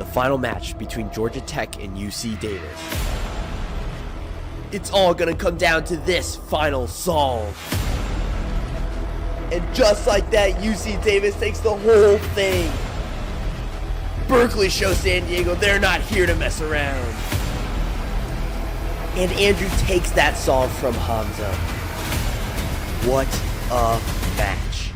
the final match between Georgia Tech and UC Davis. It's all gonna come down to this final solve. And just like that, UC Davis takes the whole thing. Berkeley shows San Diego they're not here to mess around. And Andrew takes that solve from Hamza. What a match.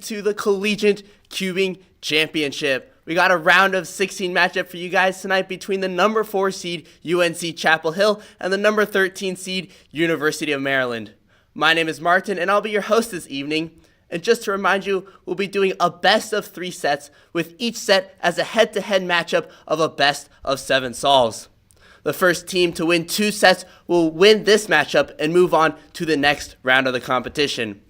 To the Collegiate Cubing Championship. We got a round of 16 matchup for you guys tonight between the number 4 seed UNC Chapel Hill and the number 13 seed University of Maryland. My name is Martin and I'll be your host this evening. And just to remind you, we'll be doing a best of 3 sets with each set as a head-to-head matchup of a best of 7 solves. The first team to win 2 sets will win this matchup and move on to the next round of the competition.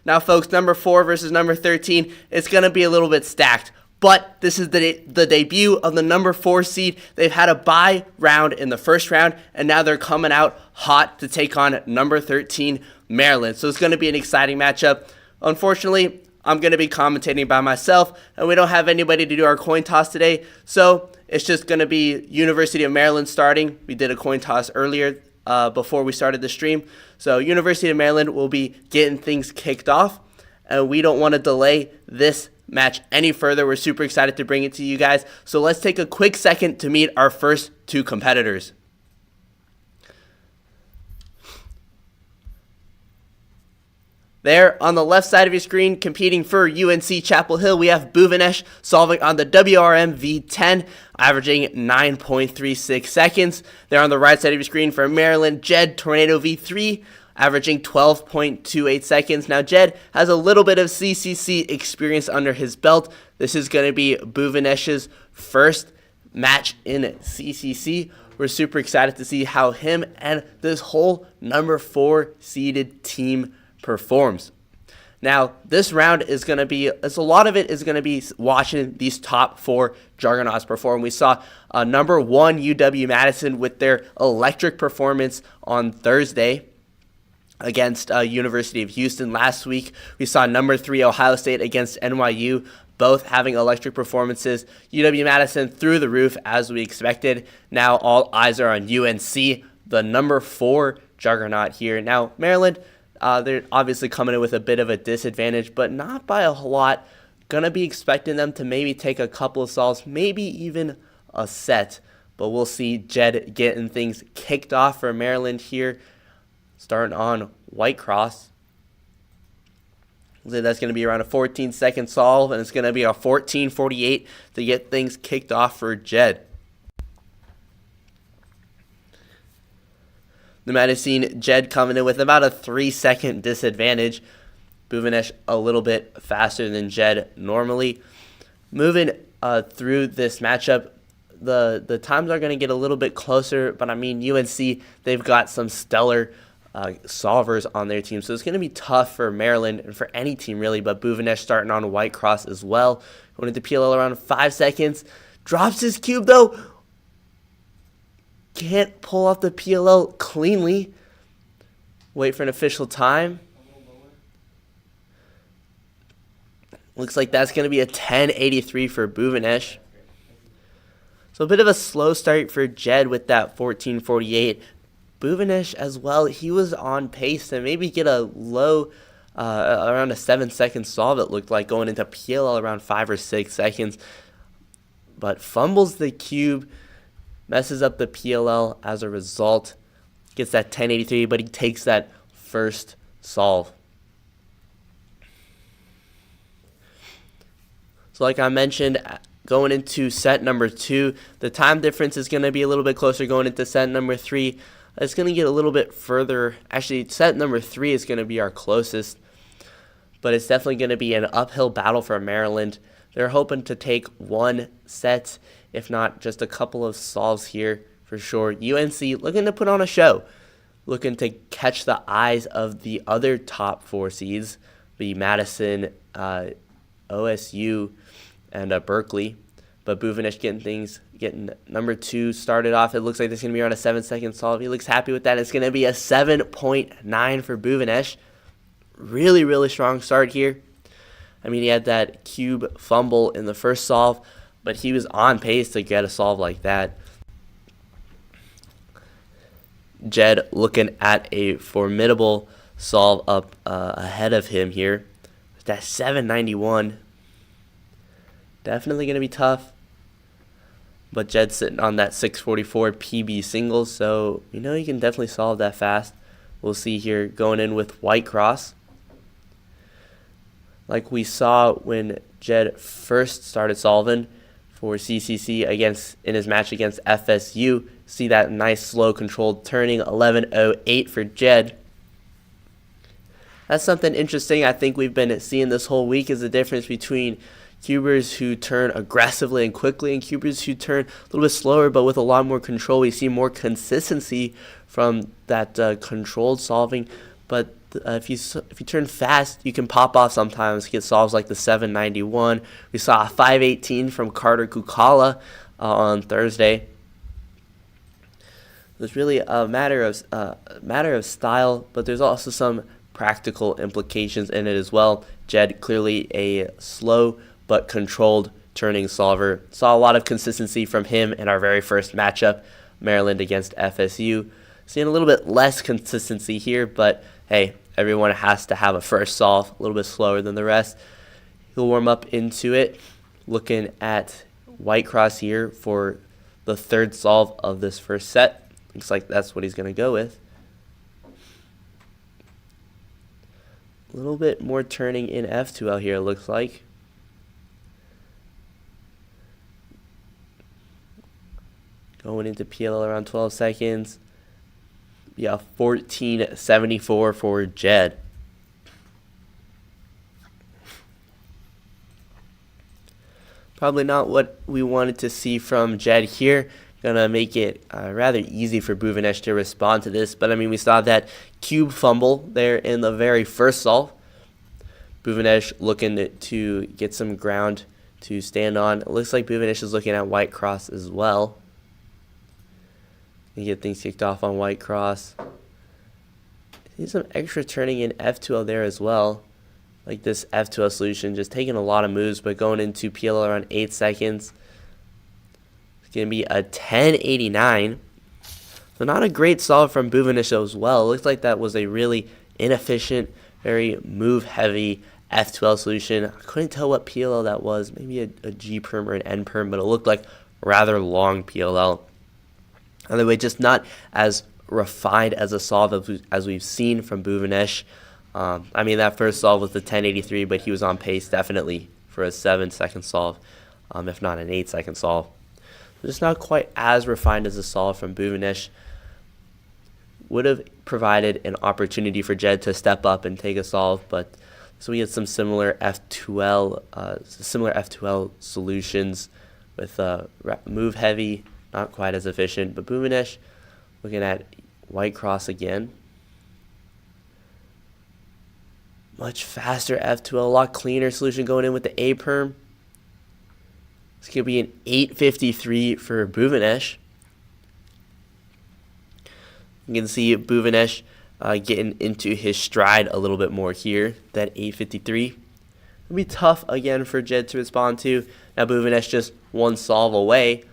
Now, folks, number 4 versus number 13, it's going to be a little bit stacked. But this is the debut of the number 4 seed. They've had a bye round in the first round, and now they're coming out hot to take on number 13, Maryland. So it's going to be an exciting matchup. Unfortunately, I'm going to be commentating by myself, and we don't have anybody to do our coin toss today. So it's just going to be University of Maryland starting. We did a coin toss earlier before we started the stream. So University of Maryland will be getting things kicked off, and we don't want to delay this match any further. We're super excited to bring it to you guys. So let's take a quick second to meet our first 2 competitors. There on the left side of your screen, competing for UNC Chapel Hill, we have Bhuvanesh solving on the WRM V10, averaging 9.36 seconds. There on the right side of your screen for Maryland, Jed Tornado V3, averaging 12.28 seconds. Now, Jed has a little bit of CCC experience under his belt. This is going to be Bhuvanesh's first match in CCC. We're super excited to see how him and this whole number 4 seeded team performs. Now, this round is going to be, a lot of it is going to be watching these top 4 juggernauts perform. We saw number 1 UW-Madison with their electric performance on Thursday against University of Houston. Last week, we saw number 3 Ohio State against NYU, both having electric performances. UW-Madison through the roof as we expected. Now all eyes are on UNC, the number 4 juggernaut here. Now, Maryland, they're obviously coming in with a bit of a disadvantage, but not by a whole lot. Gonna be expecting them to maybe take a couple of solves, maybe even a set. But we'll see Jed getting things kicked off for Maryland here, starting on White Cross. That's going to be around a 14-second solve, and it's going to be a 14:48 to get things kicked off for Jed. You might have seen Jed coming in with about a 3-second disadvantage. Bhuvanesh a little bit faster than Jed normally. Moving through this matchup, the times are going to get a little bit closer, but I mean, UNC, they've got some stellar solvers on their team, so it's going to be tough for Maryland and for any team really, but Bhuvanesh starting on White Cross as well. Going into PLL around 5 seconds. Drops his cube though. Can't pull off the PLL cleanly. Wait for an official time. Looks like that's going to be a 10.83 for Bhuvanesh. So a bit of a slow start for Jed with that 14.48. Bhuvanesh as well, he was on pace to maybe get a low, around a 7-second solve it looked like, going into PLL around 5 or 6 seconds. But fumbles the cube, messes up the PLL as a result. Gets that 10.83, but he takes that first solve. So like I mentioned, going into set number 2, the time difference is going to be a little bit closer going into set number 3. It's going to get a little bit further. Actually, set number 3 is going to be our closest, but it's definitely going to be an uphill battle for Maryland. They're hoping to take 1 set, if not just a couple of solves here for sure. UNC looking to put on a show, looking to catch the eyes of the other top 4 seeds, the Madison, OSU, and Berkeley. But Bhuvanesh getting number 2 started off. It looks like this is going to be around a 7-second solve. He looks happy with that. It's going to be a 7.9 for Bhuvanesh. Really, really strong start here. I mean, he had that cube fumble in the first solve, but he was on pace to get a solve like that. Jed looking at a formidable solve up ahead of him here. That 791. Definitely going to be tough. But Jed's sitting on that 644 PB singles, so you know he can definitely solve that fast. We'll see here going in with white cross. Like we saw when Jed first started solving for CCC in his match against FSU. See that nice slow controlled turning, 11.08 for Jed. That's something interesting I think we've been seeing this whole week, is the difference between cubers who turn aggressively and quickly and cubers who turn a little bit slower but with a lot more control. We see more consistency from that controlled solving, but if you turn fast, you can pop off sometimes, get solves like the 791. We saw a 518 from Carter Kukala on Thursday. It's really a matter of style, but there's also some practical implications in it as well. Jed clearly a slow but controlled turning solver. Saw a lot of consistency from him in our very first matchup, Maryland against FSU. Seeing a little bit less consistency here, but hey, everyone has to have a first solve, a little bit slower than the rest. He'll warm up into it. Looking at white cross here for the third solve of this first set. Looks like that's what he's going to go with. A little bit more turning in F2L here, it looks like. Going into PLL around 12 seconds. Yeah, 14.74 for Jed. Probably not what we wanted to see from Jed here. Gonna make it rather easy for Bhuvanesh to respond to this. But I mean, we saw that cube fumble there in the very first solve. Bhuvanesh looking to get some ground to stand on. It looks like Bhuvanesh is looking at white cross as well. You get things kicked off on white cross. See some extra turning in F2L there as well. Like this F2L solution, just taking a lot of moves, but going into PLL around 8 seconds. It's going to be a 10.89. So not a great solve from Bhuvanesh as well. It looks like that was a really inefficient, very move-heavy F2L solution. I couldn't tell what PLL that was. Maybe a G perm or an N perm, but it looked like rather long PLL. Either way, just not as refined as a solve as we've seen from Bhuvanesh. I mean, that first solve was the 10.83, but he was on pace definitely for a 7-second solve, if not an 8-second solve. Just not quite as refined as a solve from Bhuvanesh. Would have provided an opportunity for Jed to step up and take a solve, but so we had some similar F2L solutions with move heavy, not quite as efficient. But Bhuvanesh looking at white cross again. Much faster F2L, a lot cleaner solution going in with the A perm. It's going to be an 8.53 for Bhuvanesh. You can see Bhuvanesh getting into his stride a little bit more here. That 8.53. It'll be tough again for Jed to respond to. Now Bhuvanesh just one solve away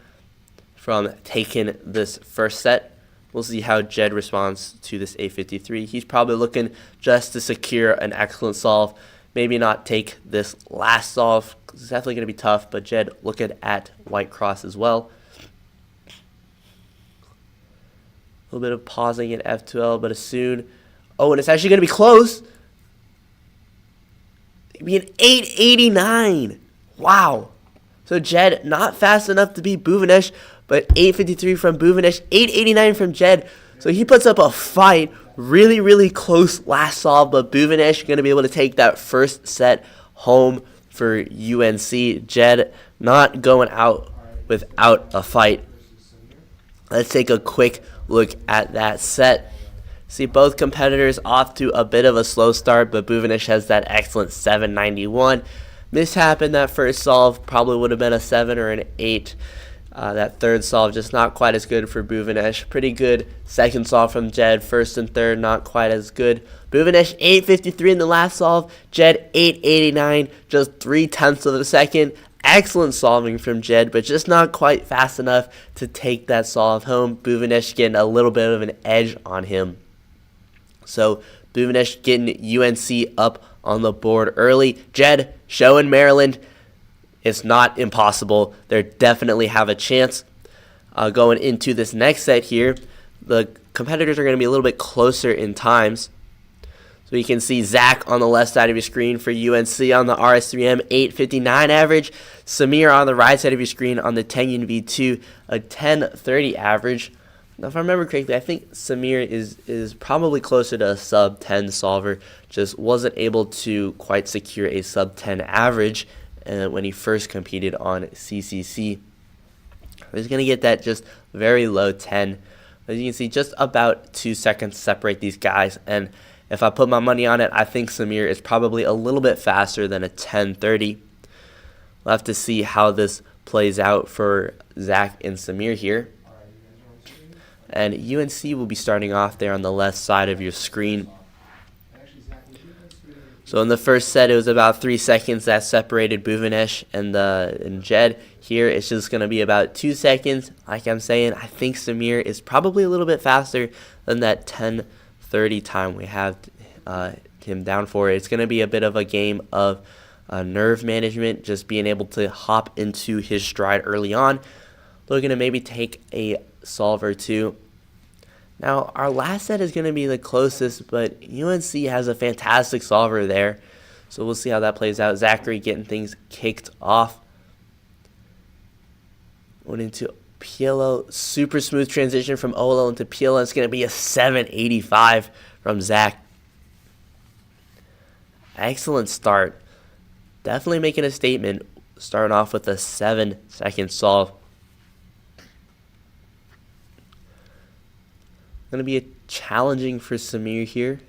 from taking this first set. We'll see how Jed responds to this 8.53. He's probably looking just to secure an excellent solve. Maybe not take this last solve. It's definitely going to be tough, but Jed looking at white cross as well. A little bit of pausing in F2L, but as soon... Oh, and it's actually going to be close. It'll be an 8.89. Wow. So Jed not fast enough to beat Bhuvanesh, but 8.53 from Bhuvanesh, 8.89 from Jed. So he puts up a fight. Really, really close last solve, but Bhuvanesh going to be able to take that first set home for UNC. Jed not going out without a fight. Let's take a quick look at that set. See both competitors off to a bit of a slow start, but Bhuvanesh has that excellent 791. mishap in that first solve. Probably would have been a 7 or an 8. That third solve just not quite as good for Bhuvanesh. Pretty good second solve from Jed. First and third not quite as good. Bhuvanesh 8.53 in the last solve. Jed 8.89, just 0.3 of a second. Excellent solving from Jed, but just not quite fast enough to take that solve home. Bhuvanesh getting a little bit of an edge on him. So Bhuvanesh getting UNC up on the board early. Jed showing Maryland it's not impossible. They definitely have a chance. Going into this next set here, the competitors are going to be a little bit closer in times. So you can see Zach on the left side of your screen for UNC on the RS3M 8.59 average. Samir on the right side of your screen on the 10UNV2 a 10.30 average. Now, if I remember correctly, I think Samir is probably closer to a sub-10 solver. Just wasn't able to quite secure a sub-10 average when he first competed on CCC. He's going to get that just very low 10. As you can see, just about 2 seconds separate these guys. And if I put my money on it, I think Samir is probably a little bit faster than a 10.30. We'll have to see how this plays out for Zach and Samir here. And UNC will be starting off there on the left side of your screen. So in the first set, it was about 3 seconds that separated Bhuvanesh and Jed. Here, it's just going to be about 2 seconds. Like I'm saying, I think Samir is probably a little bit faster than that 10.30 time we have him down for. It's going to be a bit of a game of nerve management, just being able to hop into his stride early on. Looking to maybe take a solve or two. Now, our last set is going to be the closest, but UNC has a fantastic solver there. So we'll see how that plays out. Zachary getting things kicked off. Went into PLO. Super smooth transition from OLO into PLO. It's going to be a 7.85 from Zach. Excellent start. Definitely making a statement. Starting off with a 7-second solve. Going to be challenging for Samir here.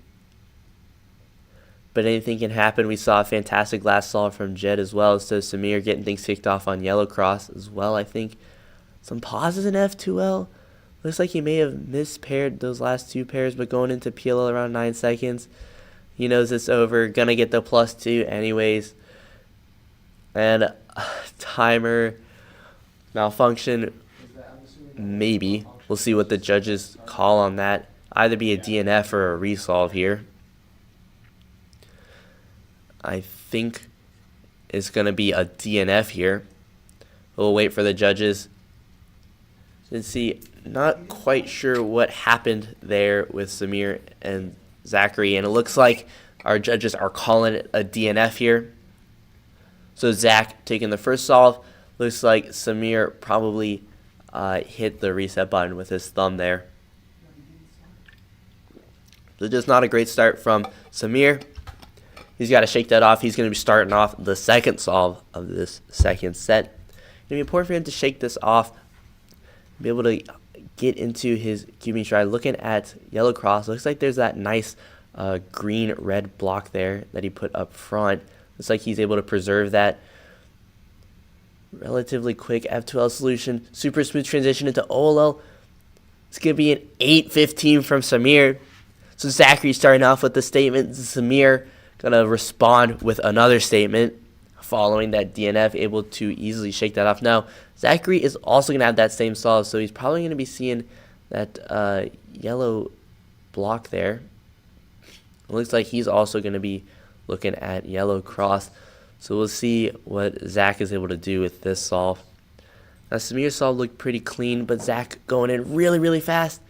But anything can happen. We saw a fantastic last solve from Jed as well. So Samir getting things kicked off on yellow cross as well, I think. Some pauses in F2L. Looks like he may have mispaired those last 2 pairs, but going into PLL around 9 seconds. He knows it's over. Going to get the +2 anyways. And timer malfunction. Maybe. We'll see what the judges call on that. Either be a DNF or a resolve here. I think it's going to be a DNF here. We'll wait for the judges. Let's see, not quite sure what happened there with Samir and Zachary. And it looks like our judges are calling it a DNF here. So Zach taking the first solve. Looks like Samir probably hit the reset button with his thumb there. So just not a great start from Samir. He's got to shake that off. He's going to be starting off the second solve of this second set. It's going to be important for him to shake this off, be able to get into his cubing stride. Looking at yellow cross, looks like there's that nice green-red block there that he put up front. Looks like he's able to preserve that. Relatively quick F2L solution. Super smooth transition into OLL. It's going to be an 8.15 from Samir. So Zachary starting off with the statement. Samir going to respond with another statement following that DNF, able to easily shake that off. Now, Zachary is also going to have that same solve, so he's probably going to be seeing that yellow block there. It looks like he's also going to be looking at yellow cross. So we'll see what Zach is able to do with this solve. Now, Samir's solve looked pretty clean, but Zach going in really, really fast.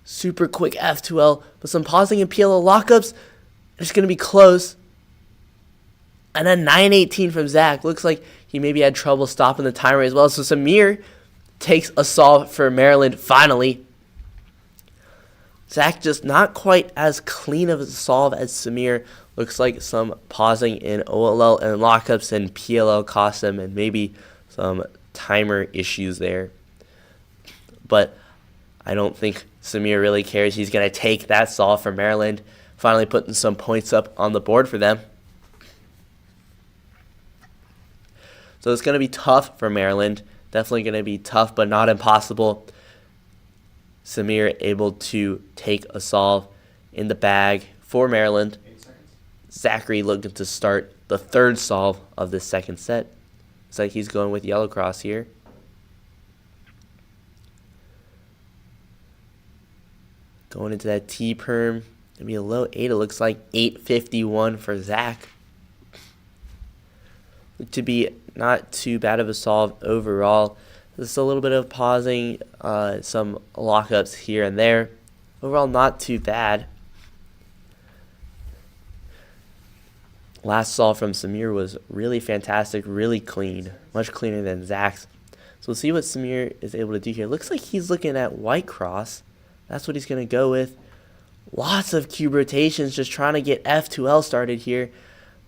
Super quick F2L, but some pausing and PLO lockups. It's going to be close. And a 9.18 from Zach. Looks like he maybe had trouble stopping the timer as well. So Samir takes a solve for Maryland finally. Zach just not quite as clean of a solve as Samir. Looks like some pausing in OLL and lockups and PLL cost him, and maybe some timer issues there. But I don't think Samir really cares. He's going to take that solve for Maryland, finally putting some points up on the board for them. So it's going to be tough for Maryland. Definitely going to be tough, but not impossible. Samir able to take a solve in the bag for Maryland. Zachary looking to start the third solve of this second set. Looks like he's going with yellow cross here. Going into that T-perm. Gonna be a low 8. It looks like 851 for Zach. To be not too bad of a solve overall. Just a little bit of pausing, some lockups here and there. Overall, not too bad. Last solve from Samir was really fantastic, really clean. Much cleaner than Zach's. So we'll see what Samir is able to do here. Looks like he's looking at white cross. That's what he's going to go with. Lots of cube rotations, just trying to get F2L started here.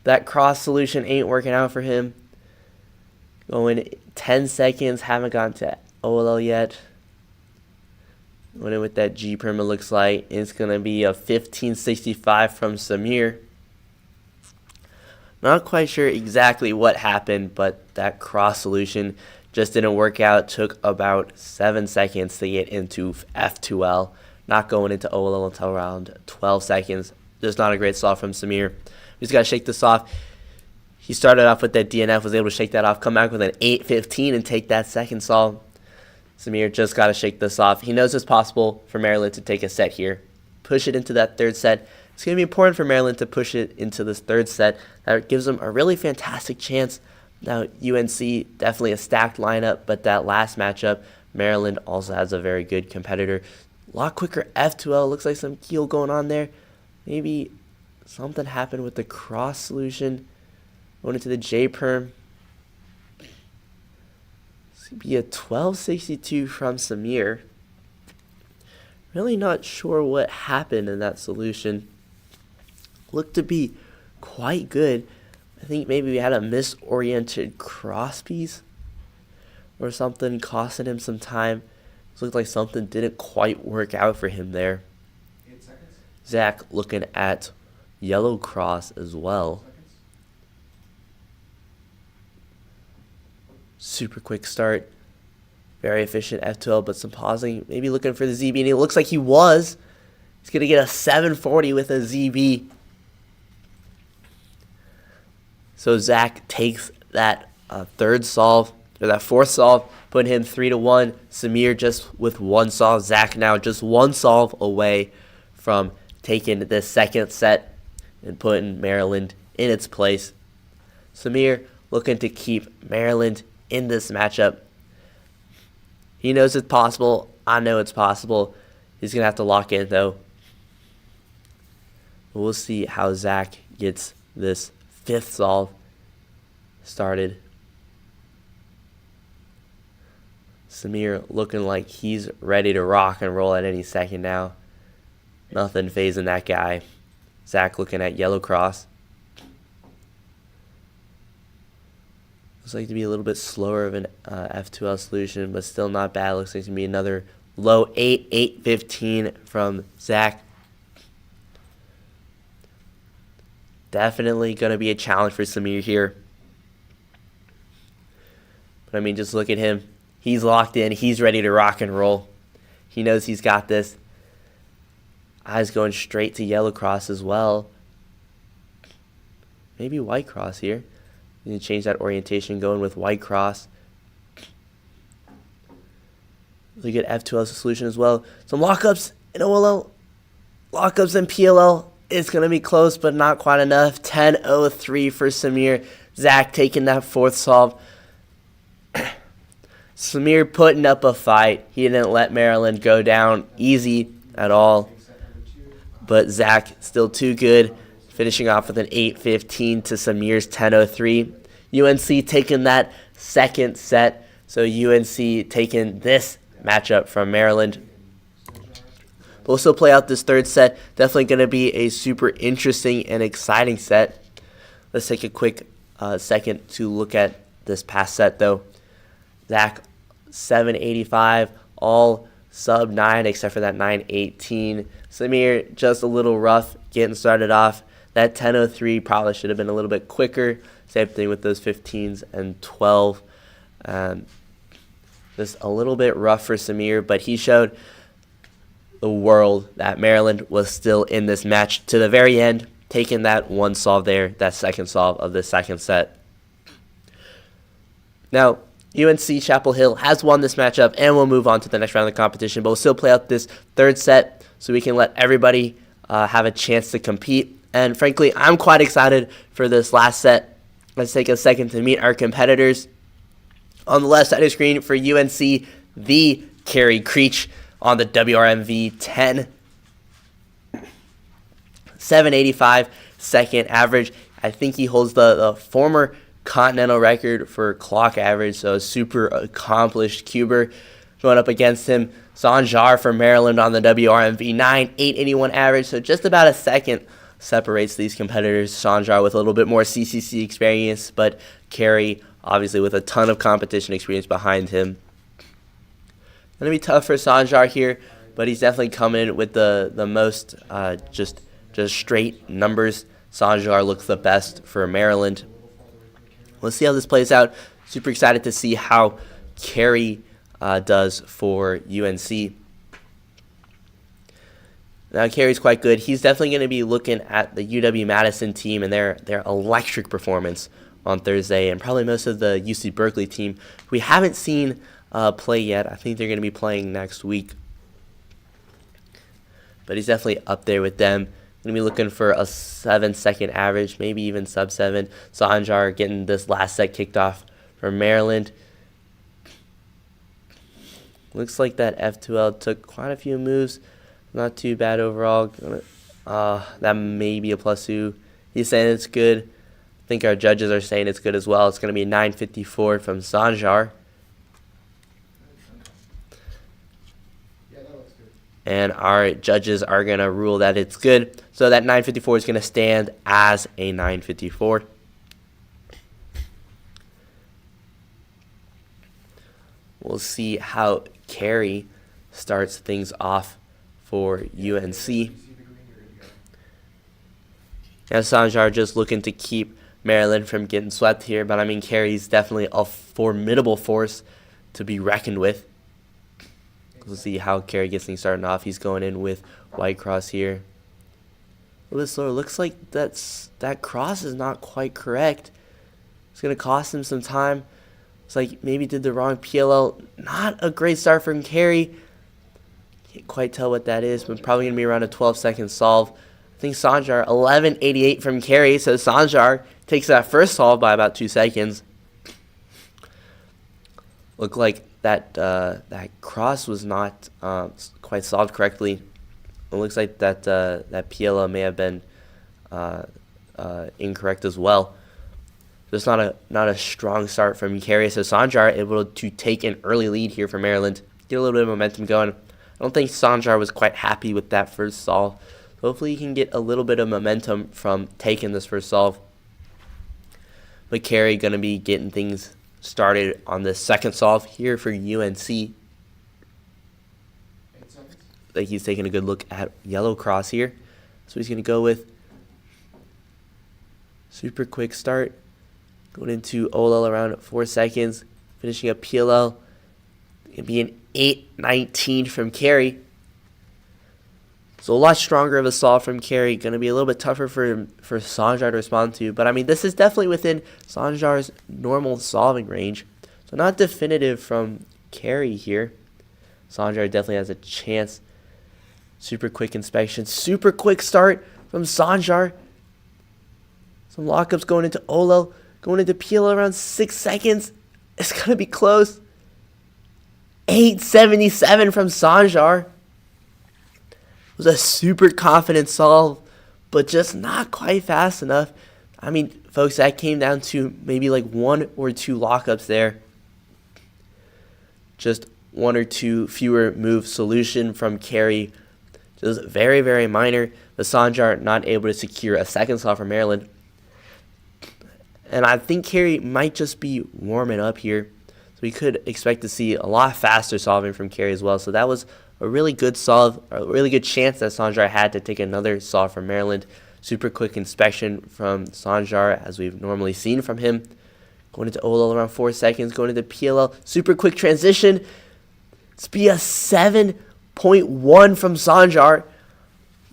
That cross solution ain't working out for him. Going 10 seconds, haven't gotten to OLL yet. Going in with that G perm, it looks like. It's going to be a 1565 from Samir. Not quite sure exactly what happened, but that cross solution just didn't work out. Took about 7 seconds to get into F2L. Not going into OLL until around 12 seconds. Just not a great solve from Samir. We just got to shake this off. He started off with that DNF, was able to shake that off, come back with an 8:15 and take that second solve. Samir just got to shake this off. He knows it's possible for Maryland to take a set here. Push it into that third set. It's going to be important for Maryland to push it into this third set. That gives them a really fantastic chance. Now, UNC, definitely a stacked lineup, but that last matchup, Maryland also has a very good competitor. A lot quicker F2L. Looks like some keel going on there. Maybe something happened with the cross solution. Going into the J perm. This could be a 1262 from Samir. Really not sure what happened in that solution. Looked to be quite good. I think maybe we had a misoriented cross piece or something costing him some time. It looked like something didn't quite work out for him there. 8 seconds. Zach looking at yellow cross as well. Super quick start. Very efficient F12, but some pausing. Maybe looking for the ZB, and it looks like he was. He's going to get a 740 with a ZB. So Zach takes that third solve, or that fourth solve, putting him 3-1. Samir just with one solve. Zach now just one solve away from taking this second set and putting Maryland in its place. Samir looking to keep Maryland in this matchup. He knows it's possible. I know it's possible. He's going to have to lock in, though. We'll see how Zach gets this fifth solve started. Samir looking like he's ready to rock and roll at any second now. Nothing phasing that guy. Zach looking at yellow cross. Looks like to be a little bit slower of an F2L solution, but still not bad. Looks like to be another low 8:15 from Zach. Definitely going to be a challenge for Samir here. But I mean, just look at him. He's locked in. He's ready to rock and roll. He knows he's got this. Eyes going straight to yellow cross as well. Maybe white cross here. You can change that orientation, going with white cross. Really good F2L solution as well. Some lockups in OLL. Lockups in PLL. It's going to be close, but not quite enough. 10:03 for Samir. Zach taking that fourth solve. Samir putting up a fight. He didn't let Maryland go down easy at all. But Zach still too good. Finishing off with an 8:15 to Samir's 10:03. UNC taking that second set. So UNC taking this matchup from Maryland. But we'll still play out this third set. Definitely going to be a super interesting and exciting set. Let's take a quick second to look at this past set, though. Zach, 785, all sub 9 except for that 918. Samir, just a little rough getting started off. That 10:03 probably should have been a little bit quicker. Same thing with those 15s and 12. Just a little bit rough for Samir, but he showed the world that Maryland was still in this match to the very end, taking that one solve there, that second solve of the second set. Now, UNC Chapel Hill has won this matchup and will move on to the next round of the competition, but we'll still play out this third set so we can let everybody have a chance to compete. And frankly, I'm quite excited for this last set. Let's take a second to meet our competitors. On the left side of the screen for UNC, the Kerry Creech on the WRM V10. 785 second average. I think he holds the former continental record for clock average, so a super accomplished cuber. Going up against him, Sanzhar from Maryland on the WRM V9, 881 average, so just about a second separates these competitors. Sanzhar with a little bit more CCC experience, but Kerry obviously with a ton of competition experience behind him. Going to be tough for Sanzhar here, but he's definitely coming in with the most just straight numbers. Sanzhar looks the best for Maryland. Let's see how this plays out. Super excited to see how Kerry does for UNC. Now, Kerry's quite good. He's definitely going to be looking at the UW-Madison team and their electric performance on Thursday, and probably most of the UC Berkeley team we haven't seen play yet. I think they're going to be playing next week. But he's definitely up there with them. Going to be looking for a 7-second average, maybe even sub-7. Sanzhar getting this last set kicked off for Maryland. Looks like that F2L took quite a few moves. Not too bad overall. That may be a +2. He's saying it's good. I think our judges are saying it's good as well. It's going to be 954 from Sanzhar. And our judges are going to rule that it's good. So that 954 is going to stand as a 954. We'll see how Kerry starts things off for UNC. Now Sanzhar just looking to keep Maryland from getting swept here, but I mean Kerry's definitely a formidable force to be reckoned with. We'll see how Kerry gets things started off. He's going in with white cross here. A little bit slower. Looks like that cross is not quite correct. It's going to cost him some time. It's like maybe did the wrong PLL. Not a great start from Kerry. Can't quite tell what that is, but probably going to be around a 12-second solve. I think Sanzhar, 1188 from Kerry. So Sanzhar takes that first solve by about 2 seconds. Looked like that cross was not quite solved correctly. It looks like that PLL may have been incorrect as well. Just not a strong start from Kerry. So Sanzhar able to take an early lead here for Maryland, get a little bit of momentum going. I don't think Sanzhar was quite happy with that first solve. So hopefully he can get a little bit of momentum from taking this first solve. But Kerry going to be getting things started on the second solve here for UNC. I think he's taking a good look at yellow cross here. So he's going to go with super quick start. Going into OLL around 4 seconds. Finishing up PLL. It'll be an 8:19 from Kerry. So a lot stronger of a solve from Kerry. Going to be a little bit tougher for Sanzhar to respond to. But I mean, this is definitely within Sanzhar's normal solving range. So not definitive from Kerry here. Sanzhar definitely has a chance. Super quick inspection. Super quick start from Sanzhar. Some lockups going into OLL. Going into PLL around 6 seconds. It's going to be close. 877 from Sanzhar. It was a super confident solve, but just not quite fast enough. I mean, folks, that came down to maybe like 1 or 2 lockups there. Just 1 or 2 fewer move solution from Kerry. Just very, very minor. But Sanzhar not able to secure a second solve for Maryland. And I think Kerry might just be warming up here. So we could expect to see a lot faster solving from Kerry as well. So that was a really good solve, a really good chance that Sanzhar had to take another solve from Maryland. Super quick inspection from Sanzhar, as we've normally seen from him. Going into OLL around 4 seconds. Going into PLL. Super quick transition. It's be a 7.1 from Sanzhar.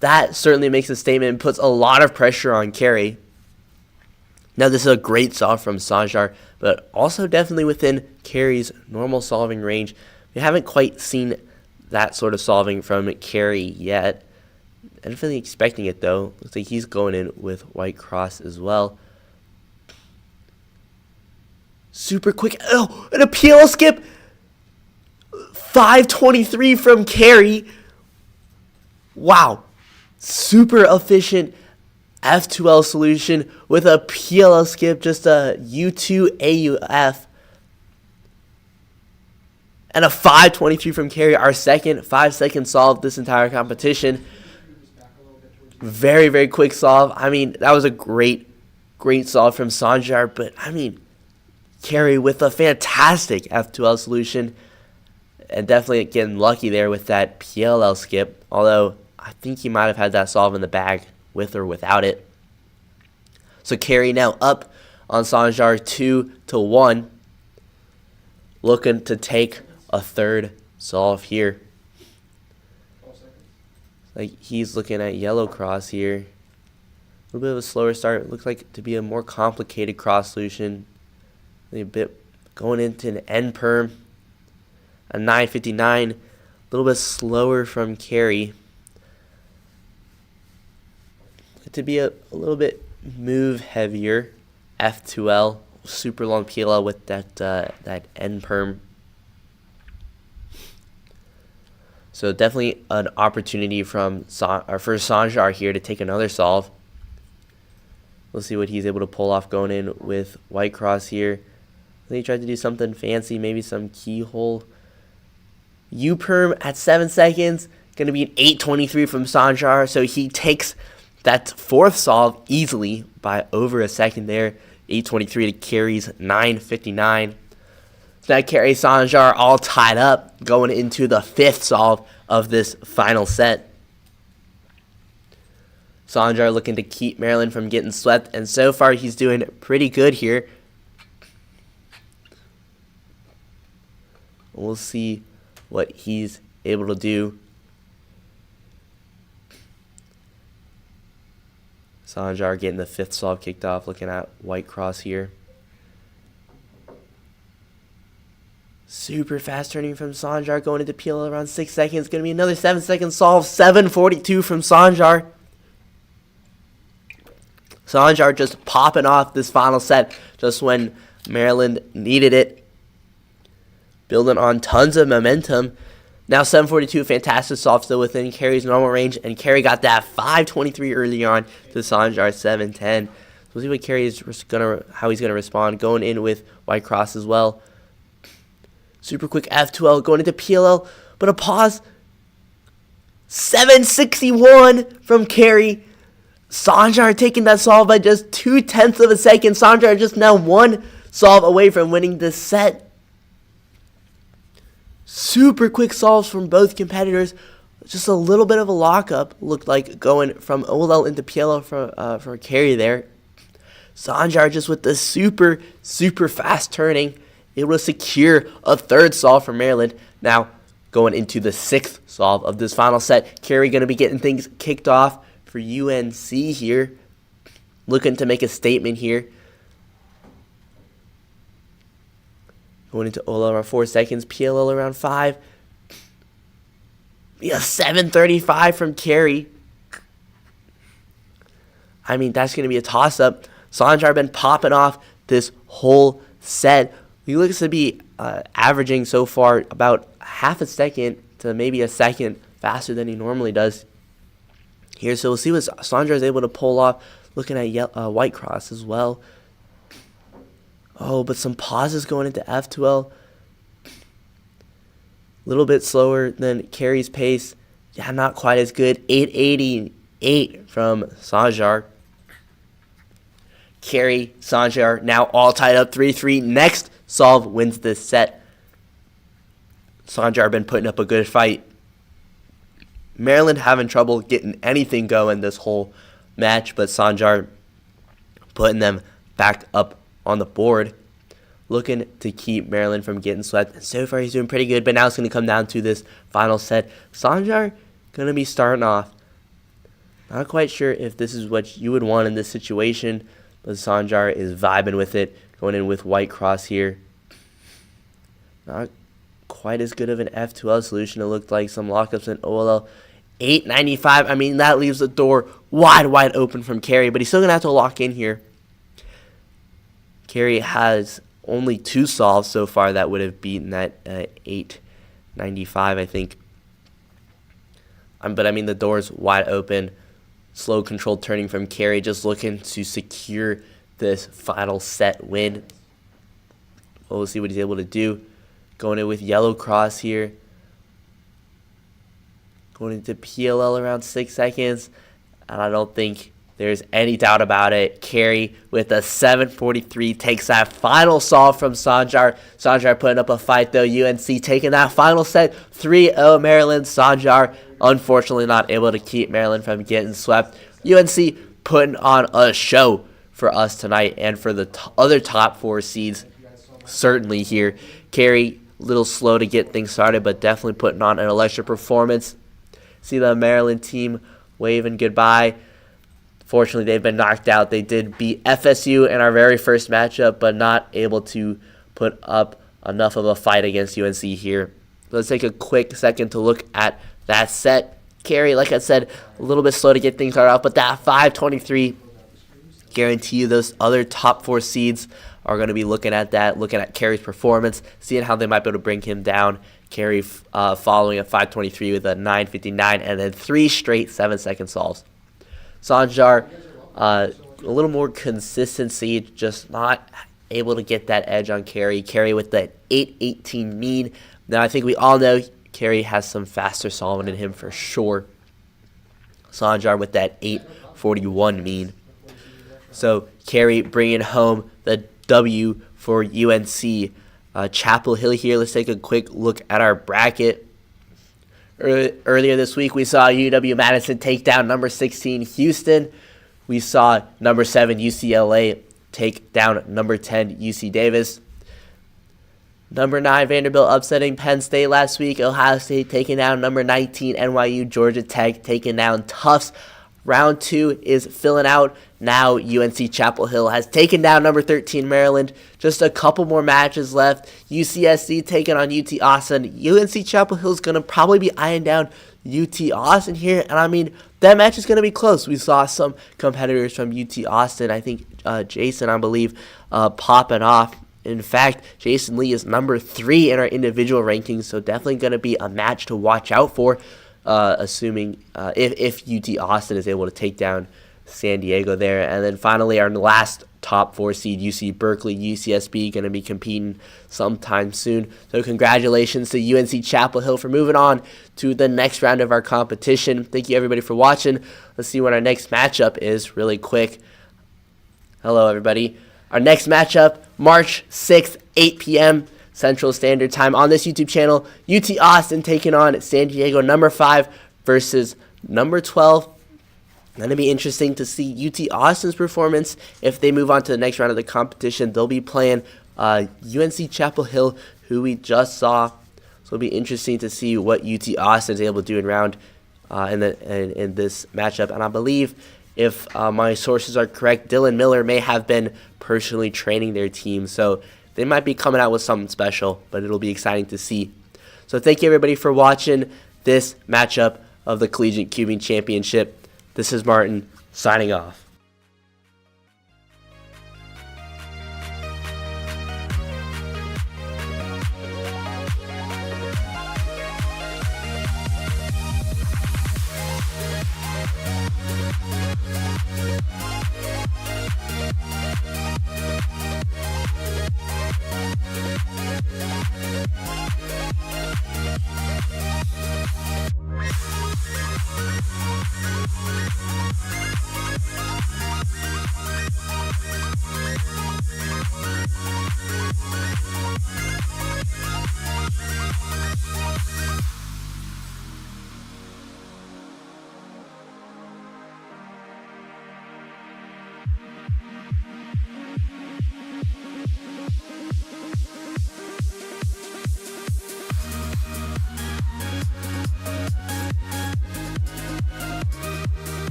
That certainly makes a statement and puts a lot of pressure on Kerry. Now, this is a great solve from Sanzhar, but also definitely within Kerry's normal solving range. We haven't quite seen that sort of solving from Kerry yet. I'm definitely expecting it, though. Looks like he's going in with white cross as well. Super quick. Oh, an appeal skip. 5.23 from Kerry. Wow. Super efficient F2L solution with a PLL skip, just a U2 AUF. And a 5.23 from Kerry, our second 5-second solve this entire competition. Very, very quick solve. I mean, that was a great solve from Sanzhar, but I mean, Kerry with a fantastic F2L solution. And definitely getting lucky there with that PLL skip, although I think he might have had that solve in the bag with or without it. So Kerry now up on Sanzhar 2-1. Looking to take a third solve here. Like he's looking at yellow cross here. A little bit of a slower start. Looks like to be a more complicated cross solution. A bit going into an end perm. A 9.59. A little bit slower from Kerry. To be a little bit move heavier. F2L. Super long PLL with that end perm. So definitely an opportunity for Sanzhar here to take another solve. We'll see what he's able to pull off going in with white cross here. He tried to do something fancy, maybe some keyhole. U-perm at 7 seconds. Going to be an 8.23 from Sanzhar. So he takes that fourth solve easily by over a second there. 8.23 to Kerry's 9.59. So now Kerry, Sanzhar all tied up going into the fifth solve of this final set. Sanzhar looking to keep Maryland from getting swept, and so far he's doing pretty good here. We'll see what he's able to do. Sanzhar getting the fifth solve kicked off, looking at white cross here. Super fast turning from Sanzhar, going into PLL around 6 seconds. Going to be another 7-second solve. 7.42 from Sanzhar. Sanzhar just popping off this final set just when Maryland needed it. Building on tons of momentum. Now 7.42, fantastic solve still within Kerry's normal range. And Kerry got that 5.23 early on to Sanzhar 7.10. We'll see what Kerry is how he's gonna respond. Going in with white cross as well. Super quick F2L going into PLL, but a pause. 7.61 from Kerry. Sanzhar taking that solve by just 0.2 of a second. Sanzhar just now one solve away from winning this set. Super quick solves from both competitors. Just a little bit of a lockup. Looked like going from OLL into PLL for Kerry there. Sanzhar just with the super fast turning, able to secure a third solve for Maryland. Now going into the sixth solve of this final set. Kerry going to be getting things kicked off for UNC here. Looking to make a statement here. Going into OLL around 4 seconds. PLL around 5. Yeah, 7.35 from Kerry. I mean, that's going to be a toss-up. Sanzhar been popping off this whole set. He looks to be averaging so far about half a second to maybe a second faster than he normally does here. So we'll see what Sanzhar is able to pull off. Looking at white cross as well. Oh, but some pauses going into F2L. A little bit slower than Kerry's pace. Yeah, not quite as good. 8.88 from Sanzhar. Kerry, Sanzhar now all tied up 3-3. Next solve wins this set. Sanzhar been putting up a good fight. Maryland having trouble getting anything going this whole match, but Sanzhar putting them back up on the board, looking to keep Maryland from getting swept. And so far, he's doing pretty good, but now it's going to come down to this final set. Sanzhar going to be starting off. Not quite sure if this is what you would want in this situation, but Sanzhar is vibing with it, going in with white cross here. Not quite as good of an F2L solution. It looked like some lockups in OLL. 895. I mean, that leaves the door wide open from Kerry, but he's still going to have to lock in here. Kerry has only 2 solves so far that would have beaten that 895, I think. But I mean, the door's wide open. Slow controlled turning from Kerry, just looking to secure this final set win. Well, we'll see what he's able to do. Going in with yellow cross here. Going into PLL around 6 seconds. And I don't think there's any doubt about it. Kerry with a 7:43 takes that final solve from Sanzhar. Sanzhar putting up a fight though. UNC taking that final set 3-0 Maryland. Sanzhar unfortunately not able to keep Maryland from getting swept. UNC putting on a show for us tonight and for the other top 4 seeds certainly here. Kerry a little slow to get things started, but definitely putting on an electric performance. See the Maryland team waving goodbye. Fortunately, they've been knocked out. They did beat FSU in our very first matchup, but not able to put up enough of a fight against UNC here. Let's take a quick second to look at that set. Kerry, like I said, a little bit slow to get things started off, but that 5:23, guarantee you those other top 4 seeds are going to be looking at that, looking at Kerry's performance, seeing how they might be able to bring him down. Kerry following a 5:23 with a 9:59, and then 3 straight 7-second solves. Sanzhar, a little more consistency, just not able to get that edge on Kerry. Kerry with that 8:18 mean. Now, I think we all know Kerry has some faster solving in him for sure. Sanzhar with that 8:41 mean. So, Kerry bringing home the W for UNC Chapel Hill here. Let's take a quick look at our bracket. Earlier this week, we saw UW-Madison take down number 16 Houston. We saw number 7 UCLA take down number 10 UC Davis. Number 9 Vanderbilt upsetting Penn State last week. Ohio State taking down number 19 NYU. Georgia Tech taking down Tufts. Round 2 is filling out. Now UNC Chapel Hill has taken down number 13 Maryland. Just a couple more matches left. UCSC taking on UT Austin. UNC Chapel Hill is going to probably be eyeing down UT Austin here. And I mean, that match is going to be close. We saw some competitors from UT Austin. I think Jason, I believe, popping off. In fact, Jason Lee is number 3 in our individual rankings. So definitely going to be a match to watch out for. Assuming if UT Austin is able to take down San Diego there. And then finally, our last top 4 seed, UC Berkeley, UCSB, going to be competing sometime soon. So congratulations to UNC Chapel Hill for moving on to the next round of our competition. Thank you, everybody, for watching. Let's see what our next matchup is really quick. Hello, everybody. Our next matchup, March 6th, 8 p.m., Central Standard Time on this YouTube channel. UT Austin taking on San Diego, number 5 versus number 12. Going to be interesting to see UT Austin's performance. If they move on to the next round of the competition, they'll be playing UNC Chapel Hill, who we just saw. So it'll be interesting to see what UT Austin is able to do in round in this matchup. And I believe, if my sources are correct, Dylan Miller may have been personally training their team. So they might be coming out with something special, but it'll be exciting to see. So thank you, everybody, for watching this matchup of the Collegiate Cubing Championship. This is Martin, signing off.